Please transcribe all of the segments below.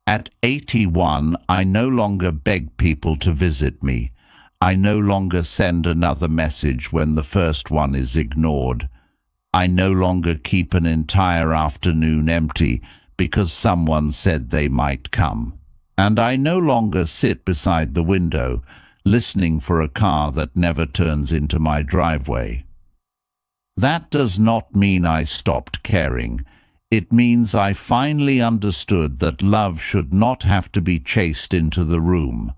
At 81, I no longer beg people to visit me. I no longer send another message when the first one is ignored. I no longer keep an entire afternoon empty because someone said they might come. And I no longer sit beside the window, listening for a car that never turns into my driveway. That does not mean I stopped caring. It means I finally understood that love should not have to be chased into the room.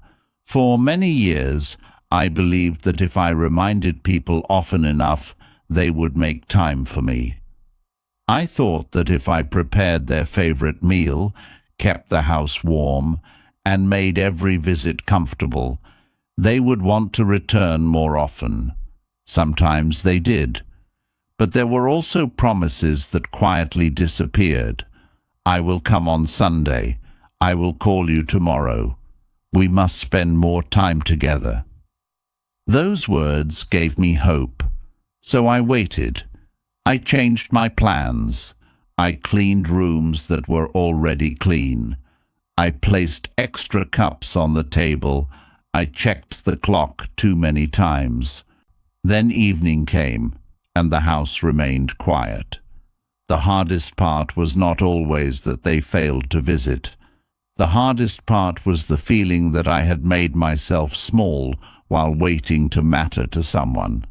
For many years, I believed that if I reminded people often enough, they would make time for me. I thought that if I prepared their favorite meal, kept the house warm, and made every visit comfortable, they would want to return more often. Sometimes they did. But there were also promises that quietly disappeared. I will come on Sunday. I will call you tomorrow. We must spend more time together. Those words gave me hope. So I waited. I changed my plans. I cleaned rooms that were already clean. I placed extra cups on the table. I checked the clock too many times. Then evening came, and the house remained quiet. The hardest part was not always that they failed to visit. The hardest part was the feeling that I had made myself small while waiting to matter to someone.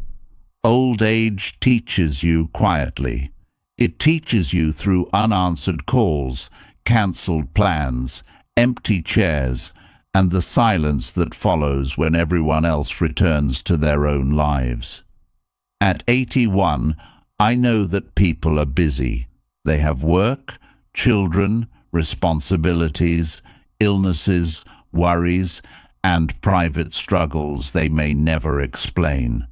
Old age teaches you quietly. It teaches you through unanswered calls, cancelled plans, empty chairs, and the silence that follows when everyone else returns to their own lives. At 81, I know that people are busy. They have work, children, responsibilities, illnesses, worries, and private struggles they may never explain.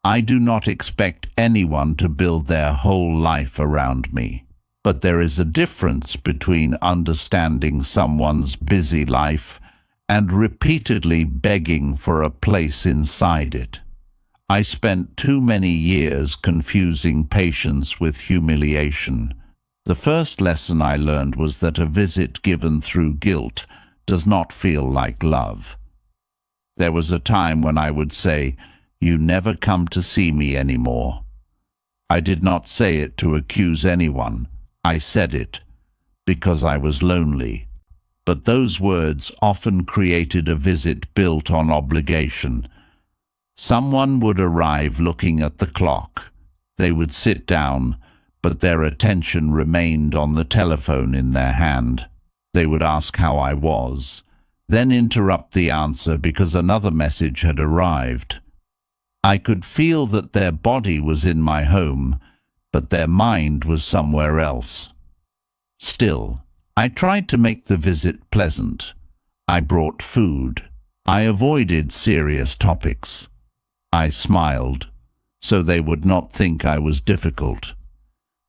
I do not expect anyone to build their whole life around me. But there is a difference between understanding someone's busy life and repeatedly begging for a place inside it. I spent too many years confusing patience with humiliation. The first lesson I learned was that a visit given through guilt does not feel like love. There was a time when I would say, "You never come to see me anymore." I did not say it to accuse anyone. I said it because I was lonely. But those words often created a visit built on obligation. Someone would arrive looking at the clock. They would sit down, but their attention remained on the telephone in their hand. They would ask how I was, then interrupt the answer because another message had arrived. I could feel that their body was in my home, but their mind was somewhere else. Still, I tried to make the visit pleasant. I brought food. I avoided serious topics. I smiled, so they would not think I was difficult.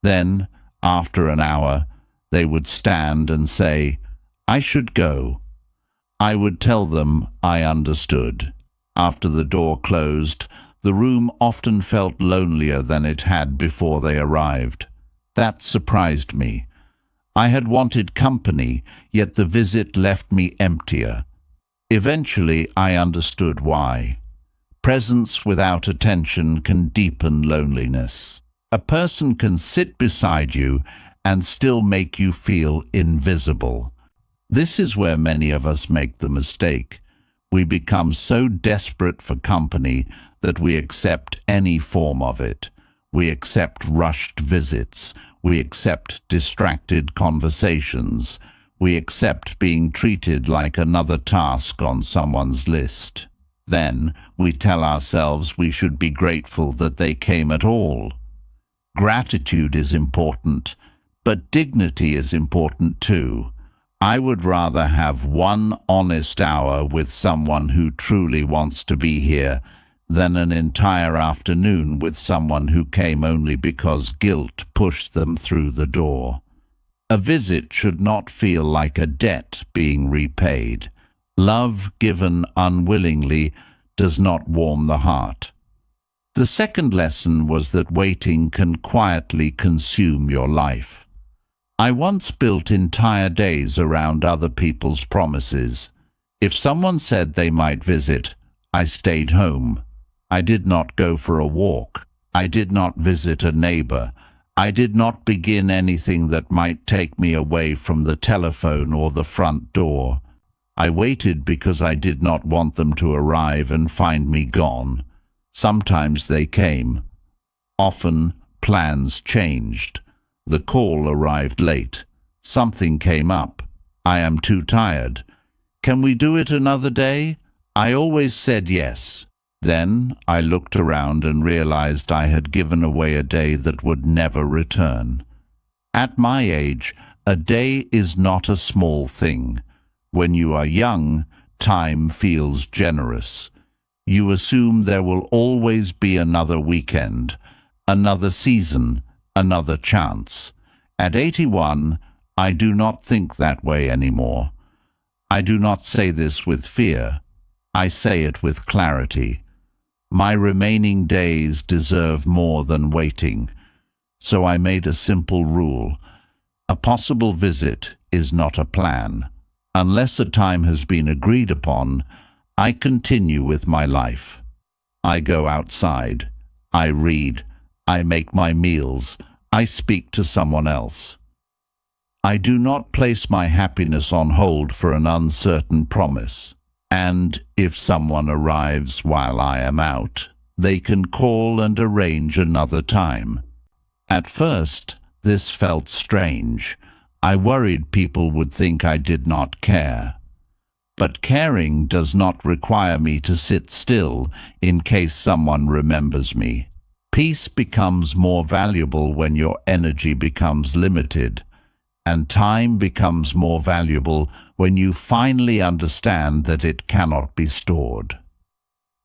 Then, after an hour, they would stand and say, "I should go." I would tell them I understood. After the door closed, the room often felt lonelier than it had before they arrived. That surprised me. I had wanted company, yet the visit left me emptier. Eventually, I understood why. Presence without attention can deepen loneliness. A person can sit beside you and still make you feel invisible. This is where many of us make the mistake. We become so desperate for company that we accept any form of it. We accept rushed visits. We accept distracted conversations. We accept being treated like another task on someone's list. Then we tell ourselves we should be grateful that they came at all. Gratitude is important, but dignity is important too. I would rather have one honest hour with someone who truly wants to be here than an entire afternoon with someone who came only because guilt pushed them through the door. A visit should not feel like a debt being repaid. Love given unwillingly does not warm the heart. The second lesson was that waiting can quietly consume your life. I once built entire days around other people's promises. If someone said they might visit, I stayed home. I did not go for a walk. I did not visit a neighbor. I did not begin anything that might take me away from the telephone or the front door. I waited because I did not want them to arrive and find me gone. Sometimes they came. Often, plans changed. The call arrived late. Something came up. I am too tired. Can we do it another day? I always said yes. Then I looked around and realized I had given away a day that would never return. At my age, a day is not a small thing. When you are young, time feels generous. You assume there will always be another weekend, another season, another chance. At 81, I do not think that way anymore. I do not say this with fear. I say it with clarity. My remaining days deserve more than waiting. So I made a simple rule. A possible visit is not a plan. Unless a time has been agreed upon, I continue with my life. I go outside. I read. I make my meals. I speak to someone else. I do not place my happiness on hold for an uncertain promise. And if someone arrives while I am out, they can call and arrange another time. At first, this felt strange. I worried people would think I did not care. But caring does not require me to sit still in case someone remembers me. Peace becomes more valuable when your energy becomes limited, and time becomes more valuable when you finally understand that it cannot be stored.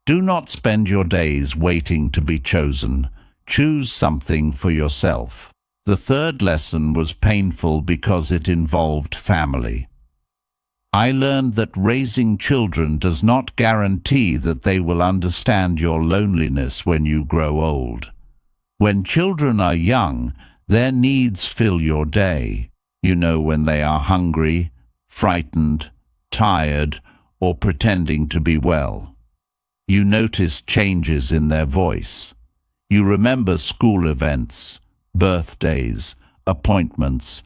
Do not spend your days waiting to be chosen. Choose something for yourself. The third lesson was painful because it involved family. I learned that raising children does not guarantee that they will understand your loneliness when you grow old. When children are young, their needs fill your day. You know when they are hungry, frightened, tired, or pretending to be well. You notice changes in their voice. You remember school events, birthdays, appointments,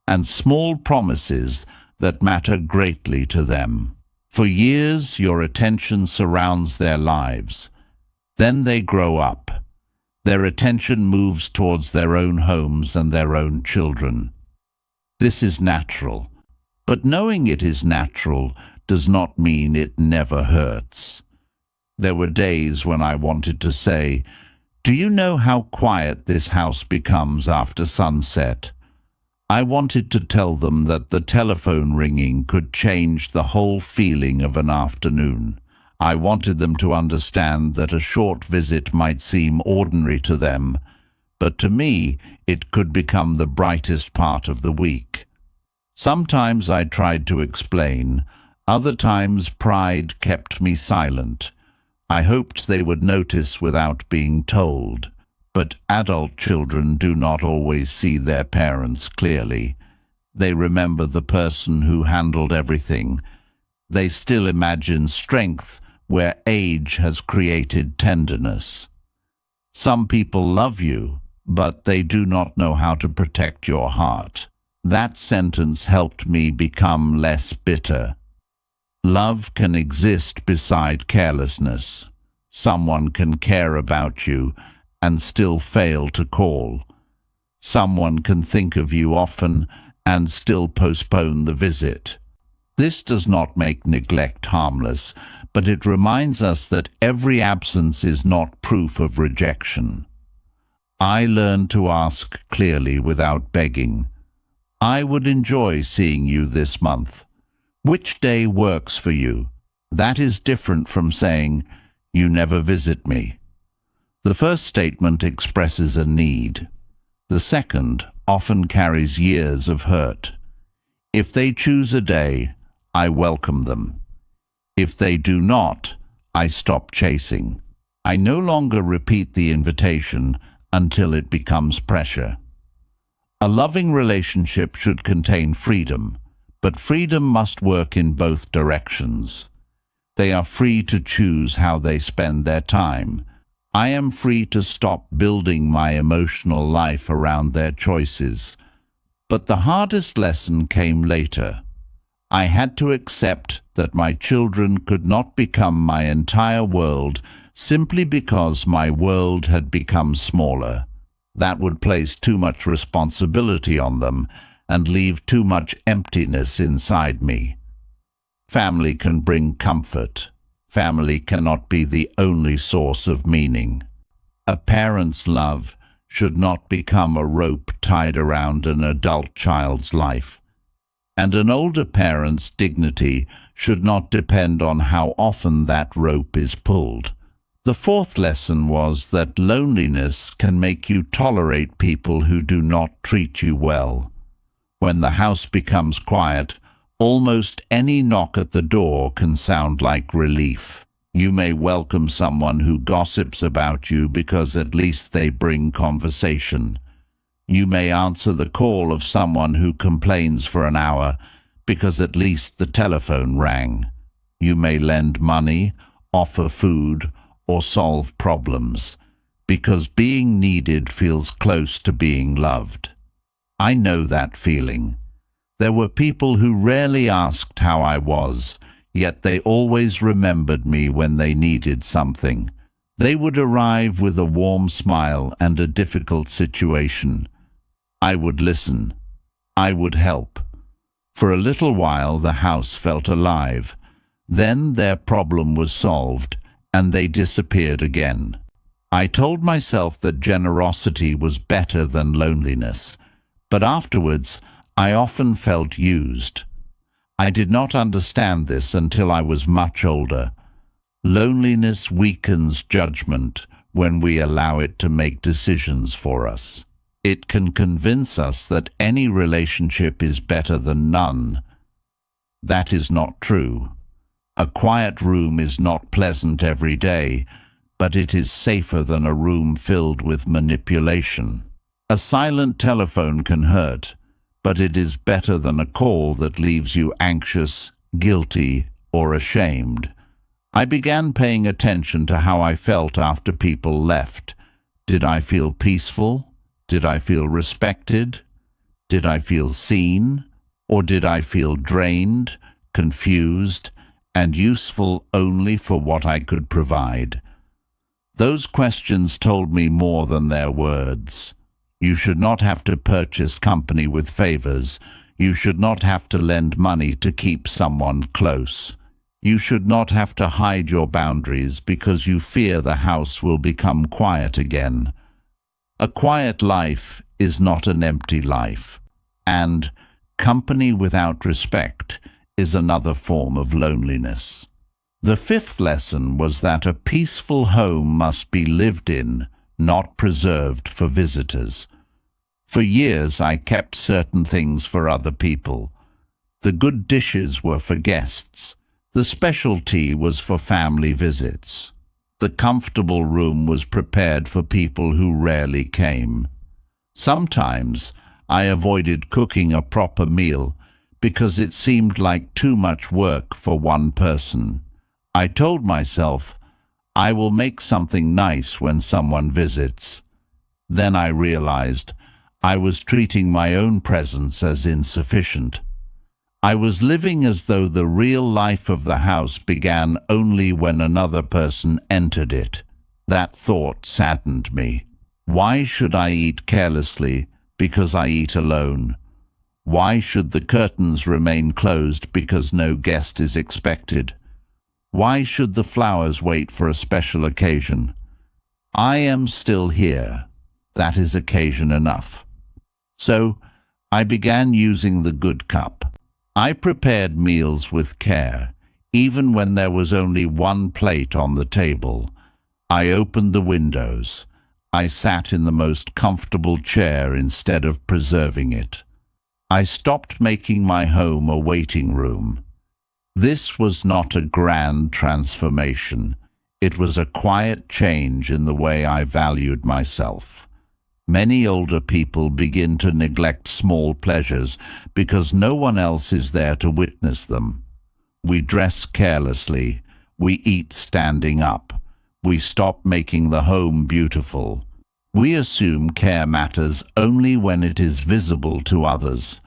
and small promises that matter greatly to them. For years, your attention surrounds their lives. Then they grow up. Their attention moves towards their own homes and their own children. This is natural, but knowing it is natural does not mean it never hurts. There were days when I wanted to say, "Do you know how quiet this house becomes after sunset?" I wanted to tell them that the telephone ringing could change the whole feeling of an afternoon. I wanted them to understand that a short visit might seem ordinary to them, but to me it could become the brightest part of the week. Sometimes I tried to explain, other times pride kept me silent. I hoped they would notice without being told. But adult children do not always see their parents clearly. They remember the person who handled everything. They still imagine strength where age has created tenderness. Some people love you, but they do not know how to protect your heart. That sentence helped me become less bitter. Love can exist beside carelessness. Someone can care about you and still fail to call. Someone can think of you often and still postpone the visit. This does not make neglect harmless, but it reminds us that every absence is not proof of rejection. I learned to ask clearly without begging. I would enjoy seeing you this month. Which day works for you? That is different from saying, "You never visit me." The first statement expresses a need. The second often carries years of hurt. If they choose a day, I welcome them. If they do not, I stop chasing. I no longer repeat the invitation until it becomes pressure. A loving relationship should contain freedom, but freedom must work in both directions. They are free to choose how they spend their time. I am free to stop building my emotional life around their choices. But the hardest lesson came later. I had to accept that my children could not become my entire world simply because my world had become smaller. That would place too much responsibility on them and leave too much emptiness inside me. Family can bring comfort. Family cannot be the only source of meaning. A parent's love should not become a rope tied around an adult child's life. And an older parent's dignity should not depend on how often that rope is pulled. The fourth lesson was that loneliness can make you tolerate people who do not treat you well. When the house becomes quiet, almost any knock at the door can sound like relief. You may welcome someone who gossips about you because at least they bring conversation. You may answer the call of someone who complains for an hour because at least the telephone rang. You may lend money, offer food, or solve problems, because being needed feels close to being loved. I know that feeling. There were people who rarely asked how I was, yet they always remembered me when they needed something. They would arrive with a warm smile and a difficult situation. I would listen. I would help. For a little while the house felt alive. Then their problem was solved, and they disappeared again. I told myself that generosity was better than loneliness, but afterwards I often felt used. I did not understand this until I was much older. Loneliness weakens judgment when we allow it to make decisions for us. It can convince us that any relationship is better than none. That is not true. A quiet room is not pleasant every day, but it is safer than a room filled with manipulation. A silent telephone can hurt, but it is better than a call that leaves you anxious, guilty, or ashamed. I began paying attention to how I felt after people left. Did I feel peaceful? Did I feel respected? Did I feel seen? Or did I feel drained, confused, and useful only for what I could provide? Those questions told me more than their words. You should not have to purchase company with favors. You should not have to lend money to keep someone close. You should not have to hide your boundaries because you fear the house will become quiet again. A quiet life is not an empty life, and company without respect is another form of loneliness. The fifth lesson was that a peaceful home must be lived in, not preserved for visitors. For years I kept certain things for other people. The good dishes were for guests. The special tea was for family visits. The comfortable room was prepared for people who rarely came. Sometimes I avoided cooking a proper meal because it seemed like too much work for one person. I told myself, I will make something nice when someone visits. Then I realized I was treating my own presence as insufficient. I was living as though the real life of the house began only when another person entered it. That thought saddened me. Why should I eat carelessly because I eat alone? Why should the curtains remain closed because no guest is expected? Why should the flowers wait for a special occasion? I am still here. That is occasion enough. So I began using the good cup. I prepared meals with care, even when there was only one plate on the table. I opened the windows. I sat in the most comfortable chair instead of preserving it. I stopped making my home a waiting room. This was not a grand transformation. It was a quiet change in the way I valued myself. Many older people begin to neglect small pleasures because no one else is there to witness them. We dress carelessly. We eat standing up. We stop making the home beautiful. We assume care matters only when it is visible to others.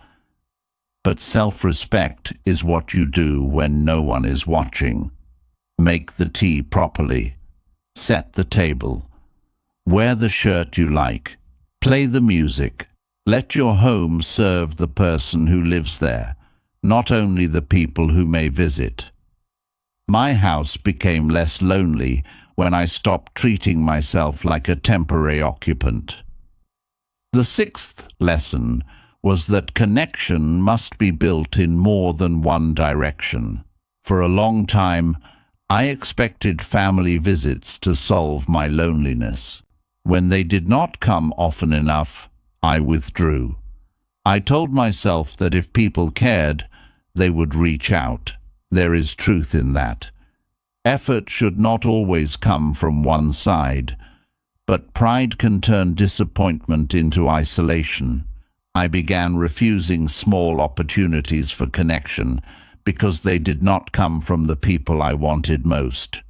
But self-respect is what you do when no one is watching. Make the tea properly. Set the table. Wear the shirt you like. Play the music. Let your home serve the person who lives there, not only the people who may visit. My house became less lonely when I stopped treating myself like a temporary occupant. The sixth lesson was that connection must be built in more than one direction. For a long time, I expected family visits to solve my loneliness. When they did not come often enough, I withdrew. I told myself that if people cared, they would reach out. There is truth in that. Effort should not always come from one side, but pride can turn disappointment into isolation. I began refusing small opportunities for connection because they did not come from the people I wanted most.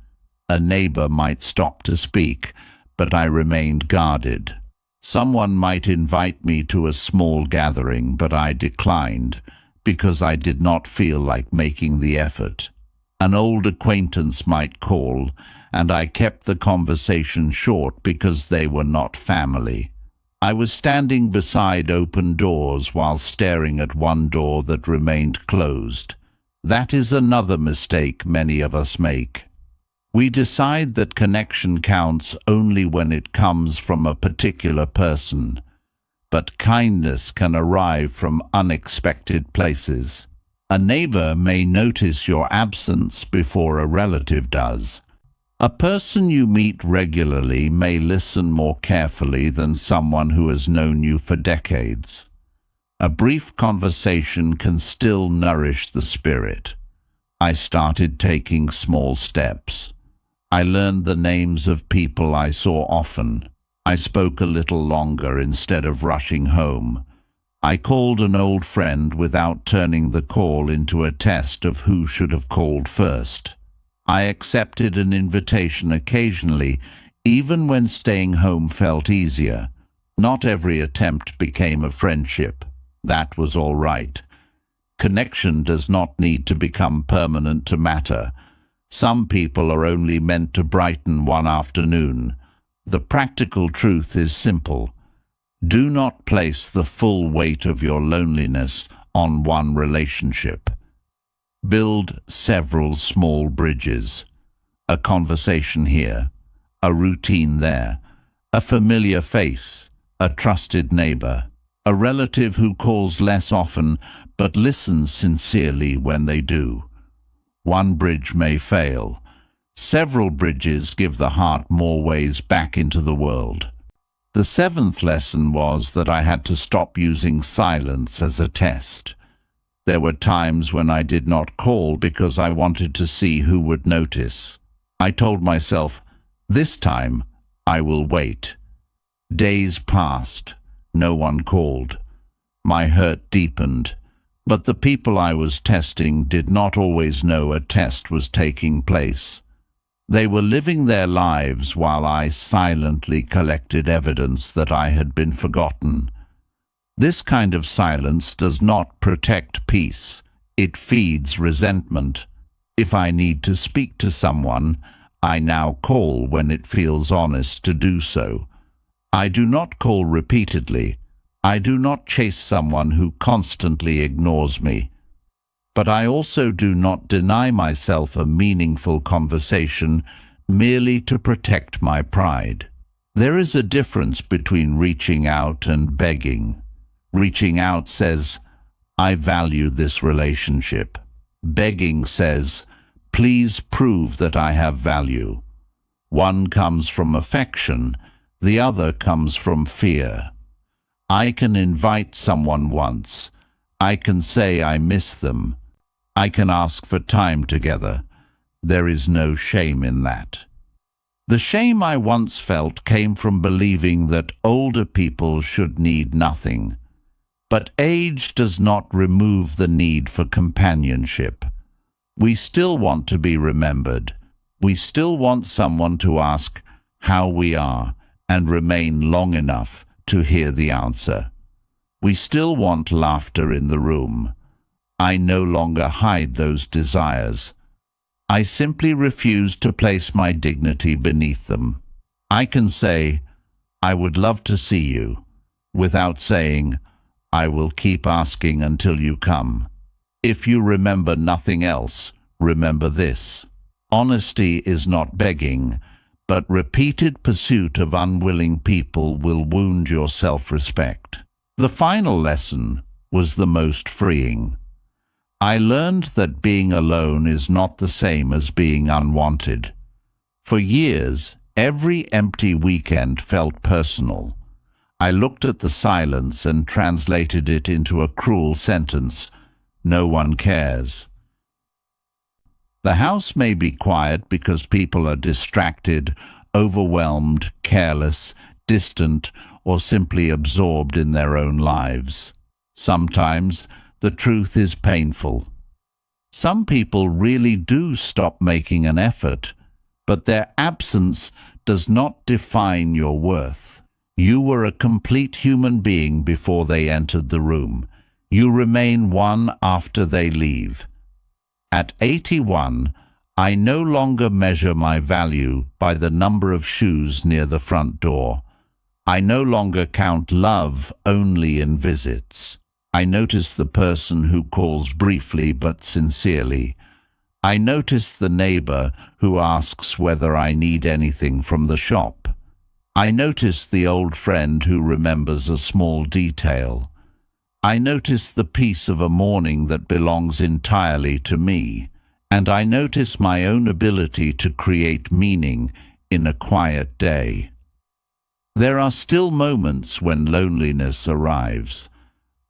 A neighbor might stop to speak, but I remained guarded. Someone might invite me to a small gathering, but I declined because I did not feel like making the effort. An old acquaintance might call, and I kept the conversation short because they were not family. I was standing beside open doors while staring at one door that remained closed. That is another mistake many of us make. We decide that connection counts only when it comes from a particular person, but kindness can arrive from unexpected places. A neighbor may notice your absence before a relative does. A person you meet regularly may listen more carefully than someone who has known you for decades. A brief conversation can still nourish the spirit. I started taking small steps. I learned the names of people I saw often. I spoke a little longer instead of rushing home. I called an old friend without turning the call into a test of who should have called first. I accepted an invitation occasionally, even when staying home felt easier. Not every attempt became a friendship. That was all right. Connection does not need to become permanent to matter. Some people are only meant to brighten one afternoon. The practical truth is simple. Do not place the full weight of your loneliness on one relationship. Build several small bridges. A conversation here, a routine there, a familiar face, a trusted neighbor, a relative who calls less often but listens sincerely when they do. One bridge may fail. Several bridges give the heart more ways back into the world. The seventh lesson was that I had to stop using silence as a test. There were times when I did not call because I wanted to see who would notice. I told myself, this time I will wait. Days passed. No one called. My hurt deepened, but the people I was testing did not always know a test was taking place. They were living their lives while I silently collected evidence that I had been forgotten. This kind of silence does not protect peace. It feeds resentment. If I need to speak to someone, I now call when it feels honest to do so. I do not call repeatedly. I do not chase someone who constantly ignores me. But I also do not deny myself a meaningful conversation merely to protect my pride. There is a difference between reaching out and begging. Reaching out says, I value this relationship. Begging says, please prove that I have value. One comes from affection, the other comes from fear. I can invite someone once. I can say I miss them. I can ask for time together. There is no shame in that. The shame I once felt came from believing that older people should need nothing. But age does not remove the need for companionship. We still want to be remembered. We still want someone to ask how we are and remain long enough to hear the answer. We still want laughter in the room. I no longer hide those desires. I simply refuse to place my dignity beneath them. I can say, "I would love to see you," without saying, "I will keep asking until you come." If you remember nothing else, remember this. Honesty is not begging, but repeated pursuit of unwilling people will wound your self-respect. The final lesson was the most freeing. I learned that being alone is not the same as being unwanted. For years, every empty weekend felt personal. I looked at the silence and translated it into a cruel sentence: no one cares. The house may be quiet because people are distracted, overwhelmed, careless, distant, or simply absorbed in their own lives. Sometimes the truth is painful. Some people really do stop making an effort, but their absence does not define your worth. You were a complete human being before they entered the room. You remain one after they leave. At 81, I no longer measure my value by the number of shoes near the front door. I no longer count love only in visits. I notice the person who calls briefly but sincerely. I notice the neighbor who asks whether I need anything from the shop. I notice the old friend who remembers a small detail. I notice the piece of a morning that belongs entirely to me, and I notice my own ability to create meaning in a quiet day. There are still moments when loneliness arrives.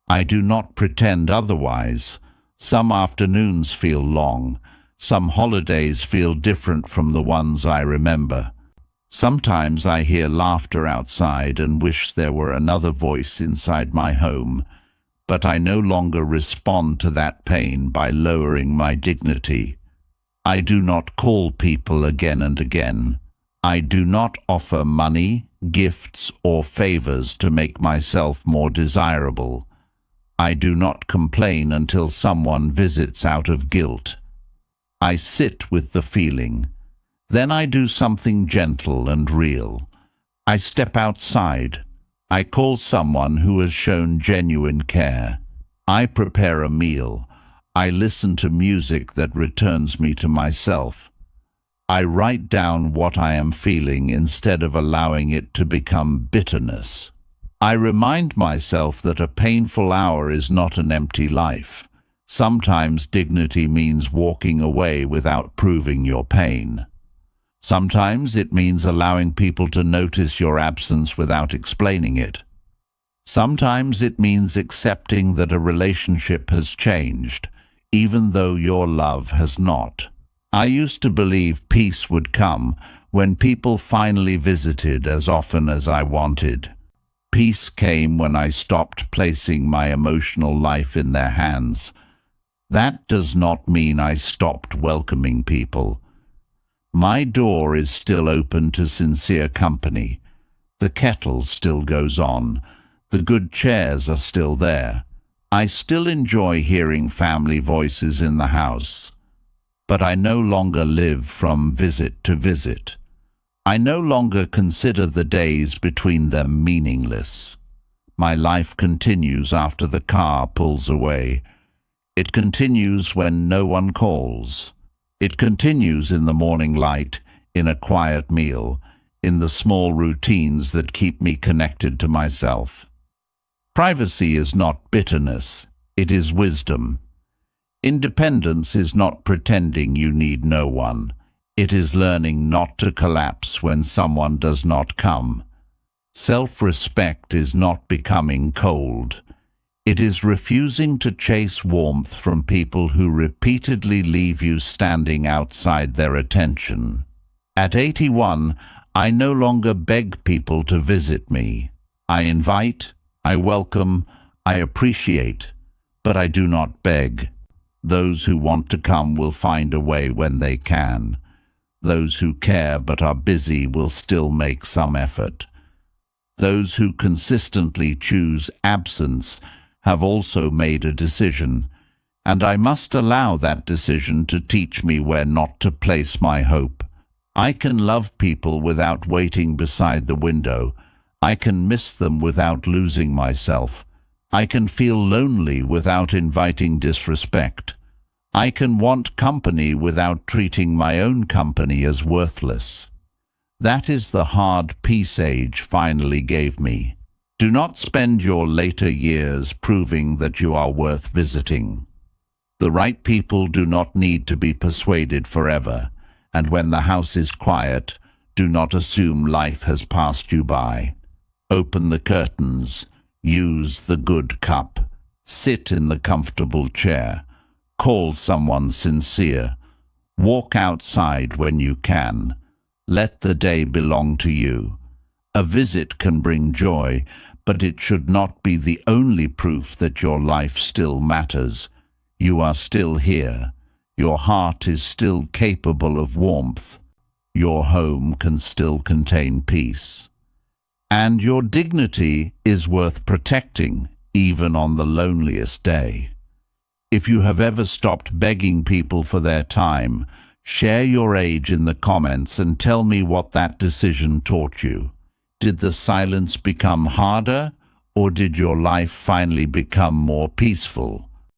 I do not pretend otherwise. Some afternoons feel long. Some holidays feel different from the ones I remember. Sometimes I hear laughter outside and wish there were another voice inside my home, but I no longer respond to that pain by lowering my dignity. I do not call people again and again. I do not offer money, gifts, or favors to make myself more desirable. I do not complain until someone visits out of guilt. I sit with the feeling. Then I do something gentle and real. I step outside. I call someone who has shown genuine care. I prepare a meal. I listen to music that returns me to myself. I write down what I am feeling instead of allowing it to become bitterness. I remind myself that a painful hour is not an empty life. Sometimes dignity means walking away without proving your pain. Sometimes it means allowing people to notice your absence without explaining it. Sometimes it means accepting that a relationship has changed, even though your love has not. I used to believe peace would come when people finally visited as often as I wanted. Peace came when I stopped placing my emotional life in their hands. That does not mean I stopped welcoming people. My door is still open to sincere company. The kettle still goes on. The good chairs are still there. I still enjoy hearing family voices in the house. But I no longer live from visit to visit. I no longer consider the days between them meaningless. My life continues after the car pulls away. It continues when no one calls. It continues in the morning light, in a quiet meal, in the small routines that keep me connected to myself. Privacy is not bitterness, it is wisdom. Independence is not pretending you need no one. It is learning not to collapse when someone does not come. Self-respect is not becoming cold. It is refusing to chase warmth from people who repeatedly leave you standing outside their attention. At 81, I no longer beg people to visit me. I invite, I welcome, I appreciate, but I do not beg. Those who want to come will find a way when they can. Those who care but are busy will still make some effort. Those who consistently choose absence have also made a decision, and I must allow that decision to teach me where not to place my hope. I can love people without waiting beside the window. I can miss them without losing myself. I can feel lonely without inviting disrespect. I can want company without treating my own company as worthless. That is the hard peace age finally gave me. Do not spend your later years proving that you are worth visiting. The right people do not need to be persuaded forever, and when the house is quiet, do not assume life has passed you by. Open the curtains, use the good cup, sit in the comfortable chair, call someone sincere, walk outside when you can. Let the day belong to you. A visit can bring joy, but it should not be the only proof that your life still matters. You are still here. Your heart is still capable of warmth. Your home can still contain peace. And your dignity is worth protecting, even on the loneliest day. If you have ever stopped begging people for their time, share your age in the comments and tell me what that decision taught you. Did the silence become harder, or did your life finally become more peaceful?